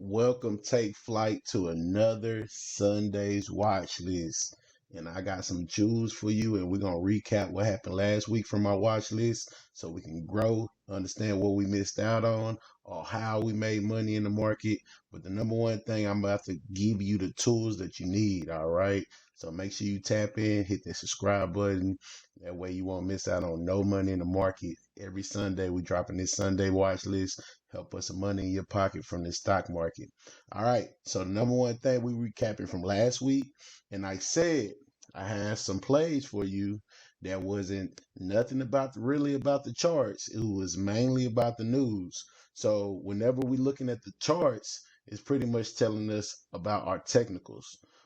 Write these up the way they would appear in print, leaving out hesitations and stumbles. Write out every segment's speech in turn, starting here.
Welcome, take flight to another Sunday's watch list. And I got some jewels for you, and we're going to recap what happened last week from our watch list so we can grow, understand what we missed out on, or how we made money in the market. But the number one thing, I'm about to give you the tools that you need, all right? So make sure you tap in, hit that subscribe button. That way you won't miss out on no money in the market. Every Sunday, we dropping this Sunday watch list. Help put some money in your pocket from the stock market. All right. So the number one thing we recapping from last week, and I said I had some plays for you that wasn't nothing about really about the charts. It was mainly about the news. So whenever we looking at the charts, it's pretty much telling us about our technicals.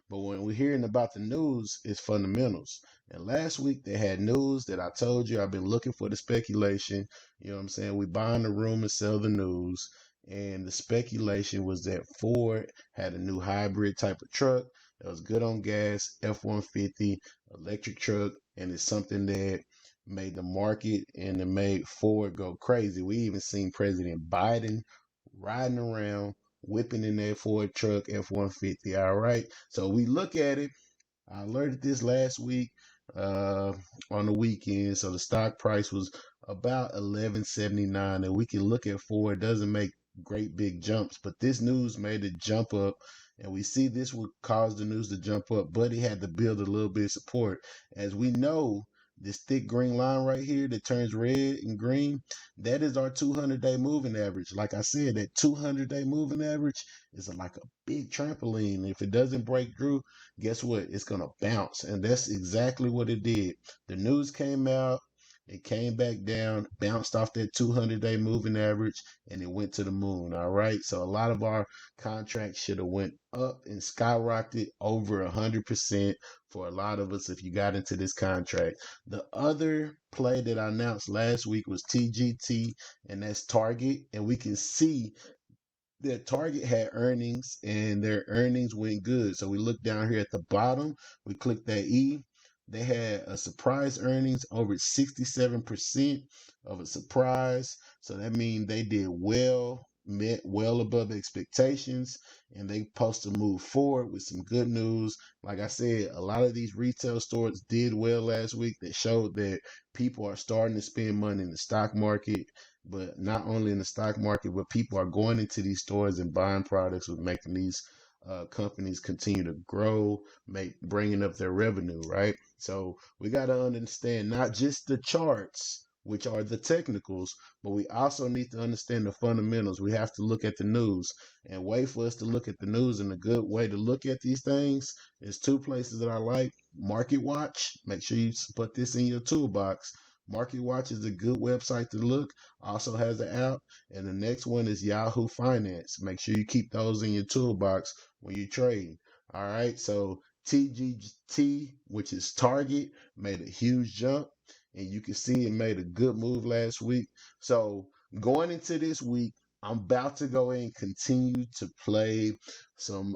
But when we're hearing about the news, it's fundamentals. And last week they had news that I told you I've been looking for the speculation. You know what I'm saying? We buy in the room and sell the news. And the speculation was that Ford had a new hybrid type of truck that was good on gas, F-150, electric truck, and it's something that made the market and it made Ford go crazy. We even seen President Biden riding around, whipping in that Ford truck, F-150. All right. So we look at it. I alerted this last week uh, on the weekend. So the stock price was about 11.79, and we can look at Ford. It doesn't make great big jumps, but this news made it jump up, and we see this would cause the news to jump up. But it had to build a little bit of support, as we know. This thick green line right here that turns red and green, that is our 200-day moving average. Like I said, that 200-day moving average is like a big trampoline. If it doesn't break through, guess what? It's going to bounce. And that's exactly what it did. The news came out, it came back down, bounced off that 200-day moving average, and it went to the moon. All right. So a lot of our contracts should have went up and skyrocketed over 100% for a lot of us if you got into this contract. The other play that I announced last week was TGT, and that's Target. And we can see that Target had earnings and their earnings went good. So we look down here at the bottom, we click that E. They had a surprise earnings over 67% of a surprise. So that means they did well, met well above expectations, and they supposed to move forward with some good news. Like I said, a lot of these retail stores did well last week. That showed that people are starting to spend money in the stock market, but not only in the stock market, but people are going into these stores and buying products, with making these companies continue to grow, bringing up their revenue, right? So we got to understand not just the charts, which are the technicals, but we also need to understand the fundamentals. We have to look at the news and wait for us to look at the news. And a good way to look at these things is two places that I like. Market Watch. Make sure you put this in your toolbox. Market Watch is a good website to look, also has an app. And the next one is Yahoo Finance. Make sure you keep those in your toolbox when you trade. All right. So TGT, which is Target, made a huge jump. And you can see it made a good move last week. So going into this week, I'm about to go and continue to play some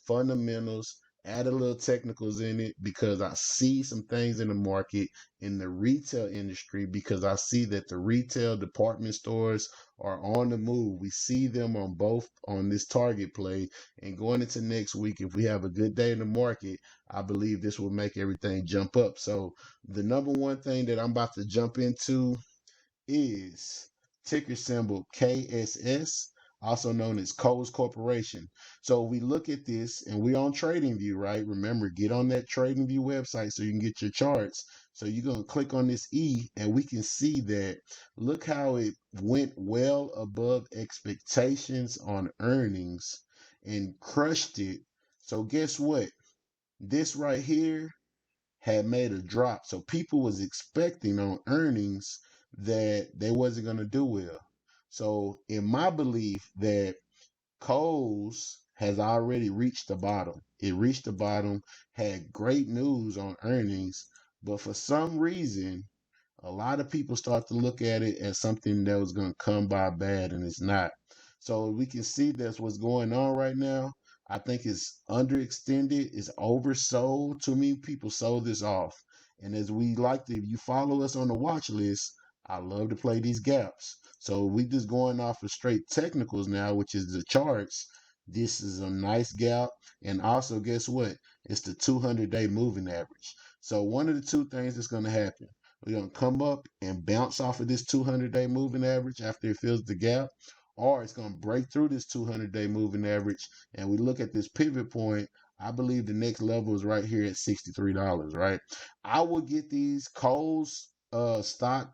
fundamentals, add a little technicals in it, because I see some things in the market in the retail industry, because I see that the retail department stores are on the move. We see them on both on this Target play, and going into next week, if we have a good day in the market, I believe this will make everything jump up. So the number one thing that I'm about to jump into is ticker symbol KSS, also known as Coles Corporation. So we look at this and we're on TradingView, right? Remember, get on that TradingView website so you can get your charts. So you're going to click on this E, and we can see that, look how it went well above expectations on earnings and crushed it. So guess what? This right here had made a drop. So people was expecting on earnings that they wasn't going to do well. So in my belief that Coles has already reached the bottom. It reached the bottom, had great news on earnings, but for some reason, a lot of people start to look at it as something that was going to come by bad, and it's not. So we can see that's what's going on right now. I think it's underextended, it's oversold. Too many people sold this off. And as we like to, if you follow us on the watch list, I love to play these gaps. So we just going off of straight technicals now, which is the charts. This is a nice gap. And also, guess what? It's the 200-day moving average. So one of the two things that's going to happen. We're going to come up and bounce off of this 200-day moving average after it fills the gap, or it's going to break through this 200-day moving average. And we look at this pivot point. I believe the next level is right here at $63, right? I will get these Kohl's stock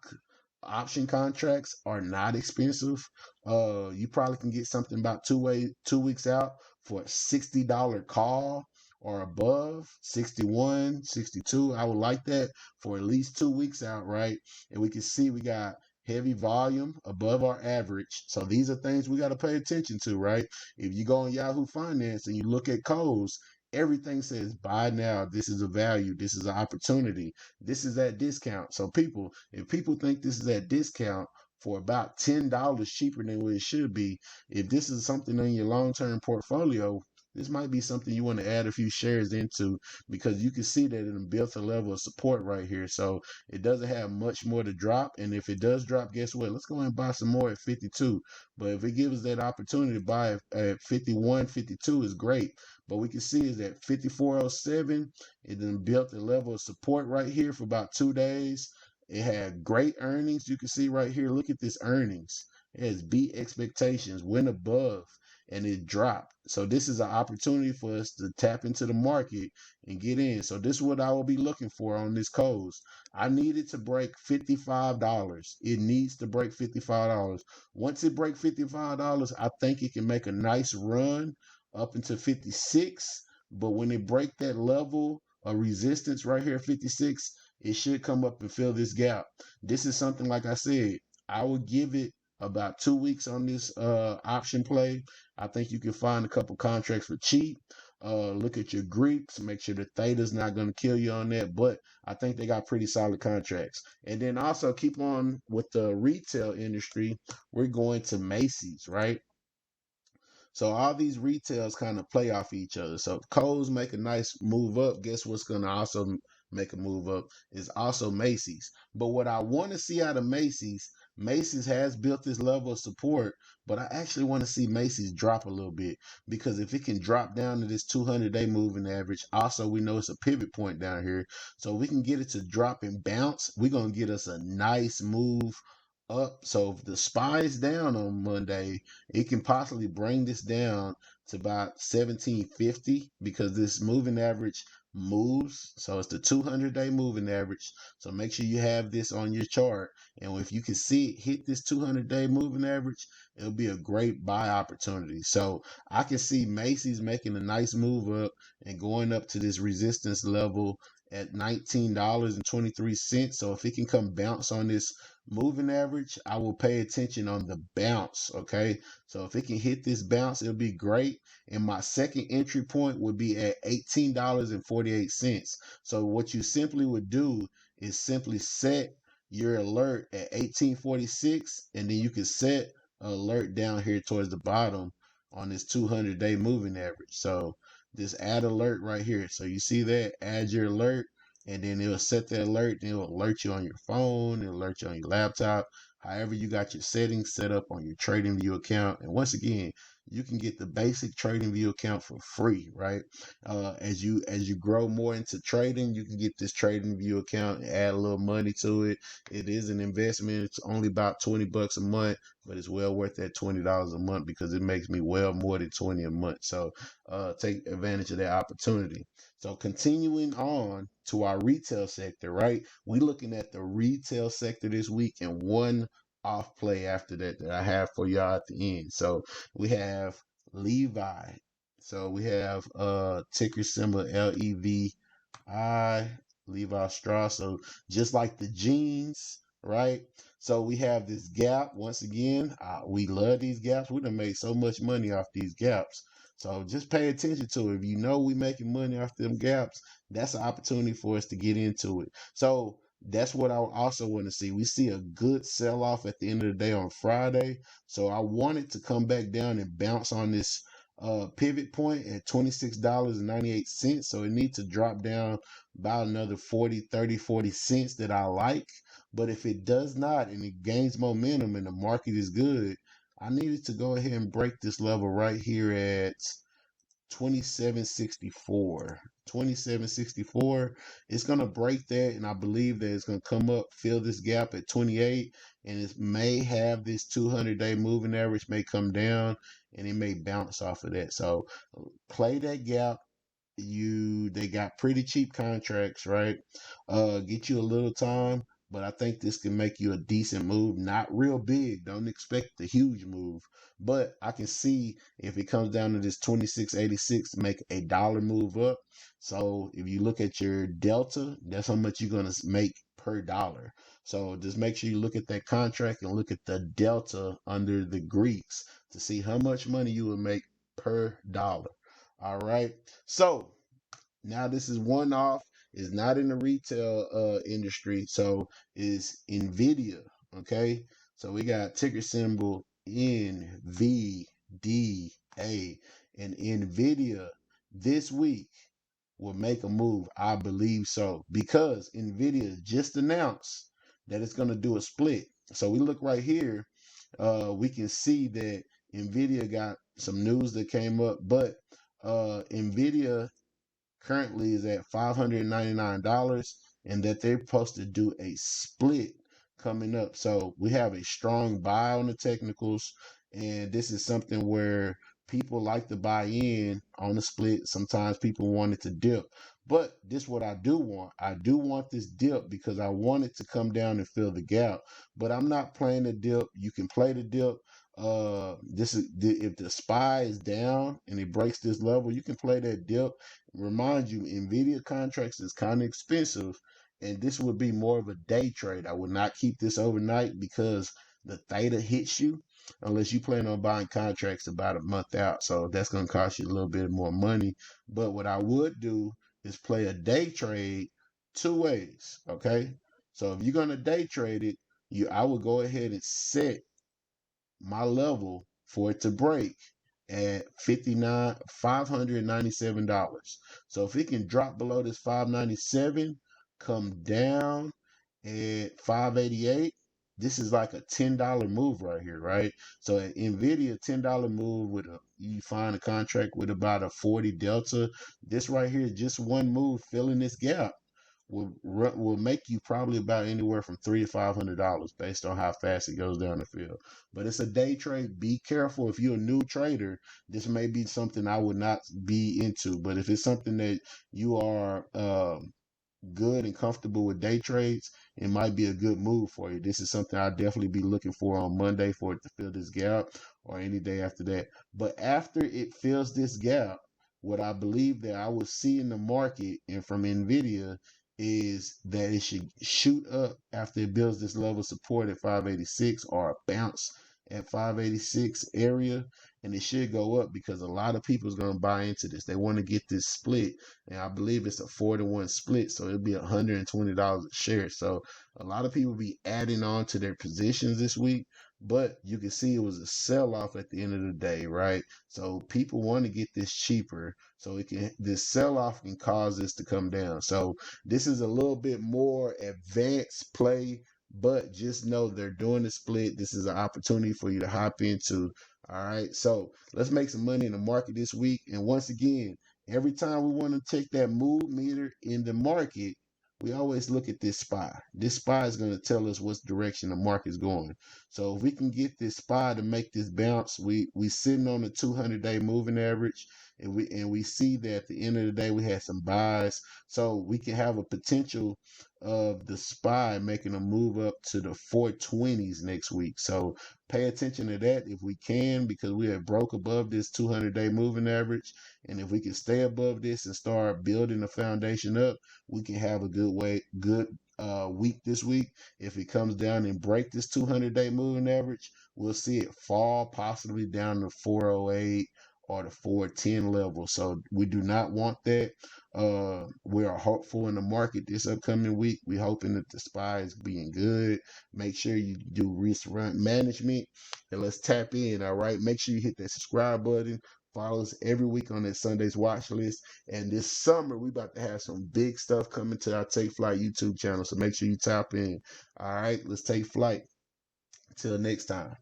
option contracts are not expensive. You probably can get something about 2 weeks out for a $60 call or above, 61, 62. I would like that for at least 2 weeks out, right? And we can see we got heavy volume above our average. So these are things we got to pay attention to, right? If you go on Yahoo Finance and you look at Kohl's, everything says buy now. This is a value. This is an opportunity. This is at discount. So people, if people think this is at discount for about $10 cheaper than what it should be, if this is something in your long-term portfolio, this might be something you want to add a few shares into, because you can see that it built a level of support right here. So it doesn't have much more to drop. And if it does drop, guess what? Let's go and buy some more at 52. But if it gives us that opportunity to buy at 51, 52 is great. But we can see is that 5407, it then built a level of support right here for about 2 days. It had great earnings. You can see right here, look at this earnings. It has beat expectations, went above, and it dropped. So this is an opportunity for us to tap into the market and get in. So this is what I will be looking for on this Kohl's. I need it to break $55. It needs to break $55. Once it breaks $55, I think it can make a nice run up into 56. But when they break that level of resistance right here at 56, it should come up and fill this gap. This is something, like I said, I would give it about 2 weeks on this option play. I think you can find a couple contracts for cheap. Look at your Greeks, make sure the theta's not going to kill you on that, but I think they got pretty solid contracts. And then also keep on with the retail industry. We're going to Macy's, right? So all these retails kind of play off each other. So if Kohl's make a nice move up, guess what's going to also make a move up is also Macy's. But what I want to see out of Macy's, Macy's has built this level of support, but I actually want to see Macy's drop a little bit, because if it can drop down to this 200-day moving average, also we know it's a pivot point down here. So we can get it to drop and bounce. We're going to get us a nice move up. So if the SPY is down on Monday, it can possibly bring this down to about 1750, because this moving average moves. So it's the 200-day moving average. So make sure you have this on your chart. And if you can see it hit this 200-day moving average, it'll be a great buy opportunity. So I can see Macy's making a nice move up and going up to this resistance level at $19.23. So if it can come bounce on this moving average, I will pay attention on the bounce. Okay. So if it can hit this bounce, it'll be great. And my second entry point would be at $18.48. So what you simply would do is simply set your alert at 1846, and then you can set an alert down here towards the bottom on this 200-day moving average. So just add alert right here. So you see that, add your alert, and then it'll set the alert, and it'll alert you on your phone, it'll alert you on your laptop, however you got your settings set up on your TradingView account. And once again, you can get the basic TradingView account for free, right? As you grow more into trading, you can get this TradingView account and add a little money to it. It is an investment. It's only about $20 a month, but it's well worth that $20 a month, because it makes me well more than 20 a month. So take advantage of that opportunity. So continuing on to our retail sector, right? We looking at the retail sector this week, and one off play after that I have for y'all at the end. So we have Levi. So we have ticker symbol LEVI, Levi Strauss. So just like the jeans, right? So we have this gap once again. We love these gaps. We done made so much money off these gaps. So just pay attention to it. If you know we making money off them gaps, that's an opportunity for us to get into it. So that's what I also want to see. We see a good sell off at the end of the day on Friday. So I want it to come back down and bounce on this pivot point at $26.98. So it needs to drop down about another 40, 30, 40 cents that I like. But if it does not and it gains momentum and the market is good, I needed to go ahead and break this level right here at 2764. 2764. It's going to break that, and I believe that it's going to come up, fill this gap at 28, and it may have this 200-day moving average may come down, and it may bounce off of that. So play that gap. They got pretty cheap contracts, right? Get you a little time, but I think this can make you a decent move. Not real big. Don't expect the huge move. But I can see if it comes down to this 26.86 to make a dollar move up. So if you look at your delta, that's how much you're gonna make per dollar. So just make sure you look at that contract and look at the delta under the Greeks to see how much money you would make per dollar. All right. So now this is one off. It's not in the retail industry. So is Nvidia. Okay. So we got ticker symbol NVDA. And Nvidia this week will make a move. I believe so. Because Nvidia just announced that it's going to do a split. So we look right here. We can see that Nvidia got some news that came up, but Nvidia currently is at $599 and that they're supposed to do a split coming up. So we have a strong buy on the technicals, and this is something where people like to buy in on the split. Sometimes people want it to dip. But this is what I do want. I do want this dip because I want it to come down and fill the gap. But I'm not playing the dip. You can play the dip. This is if the SPY is down and it breaks this level, you can play that dip. Remind you, Nvidia contracts is kind of expensive, and this would be more of a day trade. I would not keep this overnight because the theta hits you unless you plan on buying contracts about a month out. So that's going to cost you a little bit more money. But what I would do is play a day trade two ways. Okay. So if you're going to day trade it, I would go ahead and set my level for it to break at $597. So if it can drop below this 597, come down at 588, this is like a $10 move right here, right? So at Nvidia, $10 move with you find a contract with about a 40 delta. This right here, just one move filling this gap will make you probably about anywhere from $300 to $500 based on how fast it goes down the field. But it's a day trade. Be careful if you're a new trader. This may be something I would not be into. But if it's something that you are good and comfortable with day trades, it might be a good move for you. This is something I'll definitely be looking for on Monday for it to fill this gap or any day after that. But after it fills this gap, what I believe that I will see in the market and from Nvidia is that it should shoot up after it builds this level of support at 586 or a bounce at 586 area, and it should go up because a lot of people is going to buy into this. They want to get this split, and I believe it's a 4-to-1 split, so it'll be $120 a share. So a lot of people be adding on to their positions this week, but you can see it was a sell-off at the end of the day, right? So people want to get this cheaper, so this sell-off can cause this to come down. So this is a little bit more advanced play, but just know they're doing the split. This is an opportunity for you to hop into. All right. So let's make some money in the market this week. And once again, every time we want to take that mood meter in the market, we always look at this SPY. This SPY is going to tell us what direction the market's going. So if we can get this SPY to make this bounce, we sitting on the 200-day moving average, and we see that at the end of the day we had some buys, so we can have a potential of the SPY making a move up to the 420s next week. So pay attention to that if we can, because we have broke above this 200-day moving average, and if we can stay above this and start building the foundation up, we can have a good week this week. If it comes down and break this 200-day moving average, we'll see it fall possibly down to 408 or the 410 level. So we do not want that. We are hopeful in the market this upcoming week. We're hoping that the SPY is being good. Make sure you do risk management, and let's tap in. All right. Make sure you hit that subscribe button. Follow us every week on that Sunday's watch list. And this summer, we about to have some big stuff coming to our Take Flight YouTube channel. So make sure you tap in. All right, let's take flight. Until next time.